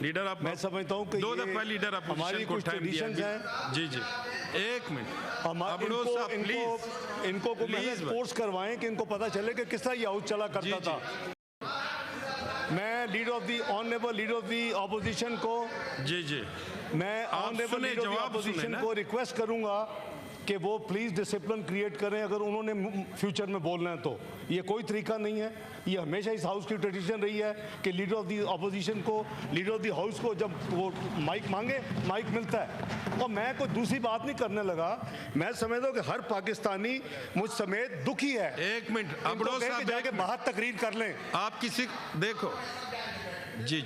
Leader آپ میں سمجھتا ہوں کہ دو دفعہ لیڈر ہماری کچھ ٹریڈیشنز ہیں. جی جی ایک منٹ ان کو فورس کروائیں کہ ان کو پتہ چلے کہ کس طرح یہ ہاؤس چلا کرتا تھا. میں honourable leader of the opposition کو میں honourable leader of the opposition کو ریکویسٹ کروں گا کہ وہ پلیز ڈسپلن کریٹ کریں اگر انہوں نے فیوچر میں بولنا ہے تو. یہ کوئی طریقہ نہیں ہے. یہ ہمیشہ اس ہاؤس کی ٹریڈیشن رہی ہے کہ لیڈر آف دی اپوزیشن کو لیڈر آف دی ہاؤس کو جب وہ مائک مانگے مائک ملتا ہے. اور میں کوئی دوسری بات نہیں کرنے لگا. میں سمجھتا ہوں کہ ہر پاکستانی مجھ سمیت دکھی ہے. ایک منٹ ابڑو صاحب جا کے باہر تقریر کر لیں. آپ کسی دیکھو جی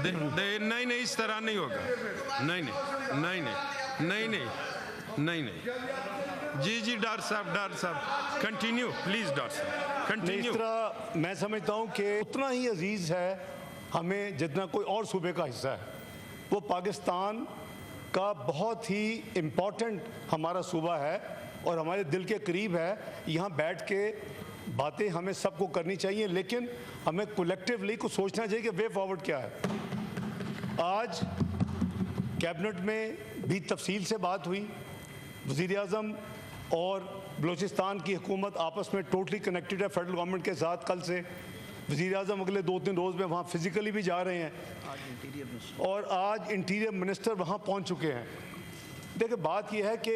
نہیں اس طرح نہیں ہوگا. نہیں جی ڈاکٹر صاحب کنٹینیو پلیز. ڈاکٹر صاحب کنٹینیو. اس طرح میں سمجھتا ہوں کہ اتنا ہی عزیز ہے ہمیں جتنا کوئی اور صوبے کا حصہ ہے. وہ پاکستان کا بہت ہی امپورٹنٹ ہمارا صوبہ ہے اور ہمارے دل کے قریب ہے. یہاں بیٹھ کے باتیں ہمیں سب کو کرنی چاہیے لیکن ہمیں کولیکٹیولی کو سوچنا چاہیے کہ وے فارورڈ کیا ہے. آج کیبنٹ میں بھی تفصیل سے بات ہوئی. وزیر اعظم اور بلوچستان کی حکومت آپس میں ٹوٹلی کنیکٹڈ ہے فیڈرل گورنمنٹ کے ساتھ. کل سے وزیر اعظم اگلے 2-3 روز میں وہاں فزیکلی بھی جا رہے ہیں اور آج انٹیریئر منسٹر وہاں پہنچ چکے ہیں. دیکھیں بات یہ ہے کہ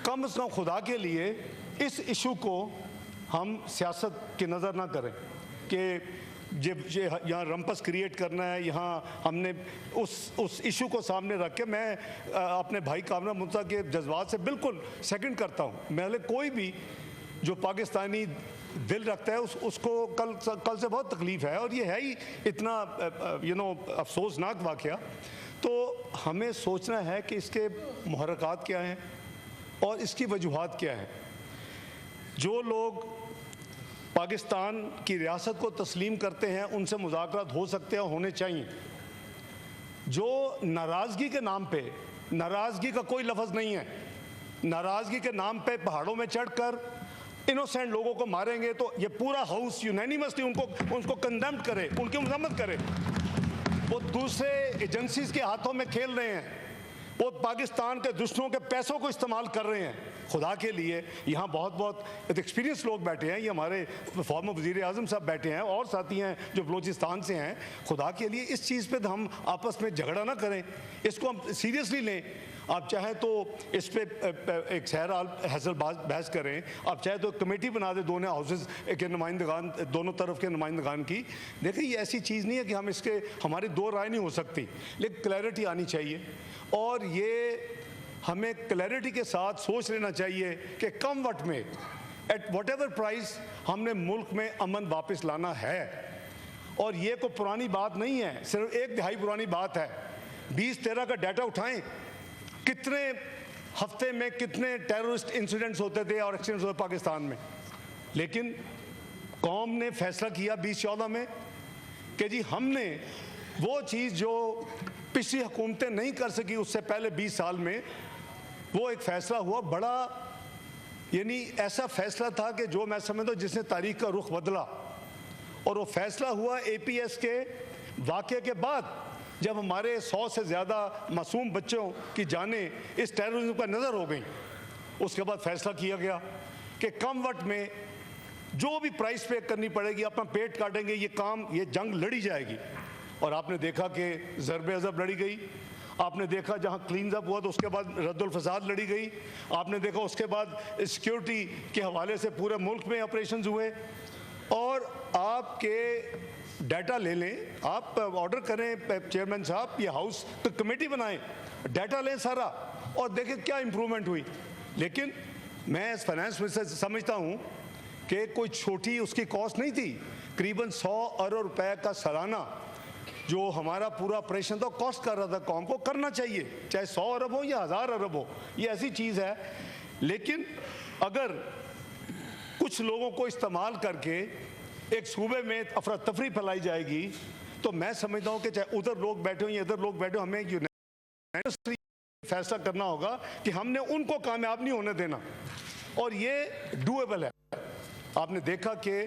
کم از کم خدا کے لیے اس ایشو کو ہم سیاست کی نظر نہ کریں کہ یہاں رمپس کریٹ کرنا ہے. یہاں ہم نے اس ایشو کو سامنے رکھ کے میں اپنے بھائی کامران منصا کے جذبات سے بالکل سیکنڈ کرتا ہوں. میں کوئی بھی جو پاکستانی دل رکھتا ہے اس کو کل سے بہت تکلیف ہے اور یہ ہے ہی اتنا افسوسناک واقعہ. تو ہمیں سوچنا ہے کہ اس کے محرکات کیا ہیں اور اس کی وجوہات کیا ہیں. جو لوگ پاکستان کی ریاست کو تسلیم کرتے ہیں ان سے مذاکرات ہو سکتے ہیں اور ہونے چاہیے. جو ناراضگی کے نام پہ, ناراضگی کا کوئی لفظ نہیں ہے, ناراضگی کے نام پہ پہاڑوں میں چڑھ کر انوسینٹ لوگوں کو ماریں گے تو یہ پورا ہاؤس یونینیمسلی ان کو کنڈیمڈ کرے, ان کی مذمت کرے. وہ دوسرے ایجنسیز کے ہاتھوں میں کھیل رہے ہیں. وہ پاکستان کے دشمنوں کے پیسوں کو استعمال کر رہے ہیں. خدا کے لیے یہاں بہت ایکسپیرینس لوگ بیٹھے ہیں. یہ ہمارے فارمر وزیر اعظم صاحب بیٹھے ہیں اور ساتھی ہیں جو بلوچستان سے ہیں. خدا کے لیے اس چیز پہ ہم آپس میں جھگڑا نہ کریں, اس کو ہم سیریسلی لیں. آپ چاہیں تو اس پہ ایک سہرحال حاصل بحث کریں. آپ چاہیں تو کمیٹی بنا دیں دونوں ہاؤسز کے نمائندگان, دونوں طرف کے نمائندگان کی. دیکھیں یہ ایسی چیز نہیں ہے کہ ہم اس کے ہماری دو رائے نہیں ہو سکتی, لیکن کلیئرٹی آنی چاہیے. اور یہ ہمیں کلیئرٹی کے ساتھ سوچ لینا چاہیے کہ کم وقت میں ایٹ واٹ ایور پرائز ہم نے ملک میں امن واپس لانا ہے. اور یہ کوئی پرانی بات نہیں ہے, صرف 1 دہائی پرانی بات ہے. 2013 کا ڈیٹا اٹھائیں, کتنے ہفتے میں کتنے ٹیررسٹ انسیڈنٹس ہوتے تھے اور ایکسیڈنٹس ہوتے پاکستان میں. لیکن قوم نے فیصلہ کیا 2014 میں کہ جی ہم نے وہ چیز جو پچھلی حکومتیں نہیں کر سکی اس سے پہلے 20 سال میں, وہ ایک فیصلہ ہوا بڑا, یعنی ایسا فیصلہ تھا کہ جو میں سمجھتا ہوں جس نے تاریخ کا رخ بدلا. اور وہ فیصلہ ہوا اے پی ایس کے واقعے کے بعد, جب ہمارے 100 سے زیادہ معصوم بچوں کی جانیں اس ٹیررزم پر نظر ہو گئیں. اس کے بعد فیصلہ کیا گیا کہ کم وقت میں جو بھی پرائس پے کرنی پڑے گی, اپنا پیٹ کاٹیں گے, یہ جنگ لڑی جائے گی. اور آپ نے دیکھا کہ ضرب عضب لڑی گئی. آپ نے دیکھا جہاں کلینز اپ ہوا تو اس کے بعد رد الفساد لڑی گئی. آپ نے دیکھا اس کے بعد سیکیورٹی کے حوالے سے پورے ملک میں آپریشنز ہوئے. اور آپ کے ڈیٹا لے لیں, آپ آرڈر کریں چیئرمین صاحب, یہ ہاؤس تو کمیٹی بنائیں, ڈیٹا لیں سارا اور دیکھیں کیا امپرومنٹ ہوئی. لیکن میں اس فائنانس منسٹر سے سمجھتا ہوں کہ کوئی چھوٹی اس کی کاسٹ نہیں تھی. قریباً 100 ارب روپے کا سالانہ جو ہمارا پورا آپریشن تھا کاسٹ کر رہا تھا. قوم کو کرنا چاہیے, چاہے 100 ارب ہو یا 1000 ارب ہو, یہ ایسی چیز ہے. لیکن اگر کچھ لوگوں کو استعمال کر کے ایک صوبے میں افراتفری پھیلائی جائے گی تو میں سمجھتا ہوں کہ چاہے ادھر لوگ بیٹھے ہوں یا ادھر لوگ بیٹھے ہوں, ہمیں فیصلہ کرنا ہوگا کہ ہم نے ان کو کامیاب نہیں ہونے دینا. اور یہ ڈویبل ہے. آپ نے دیکھا کہ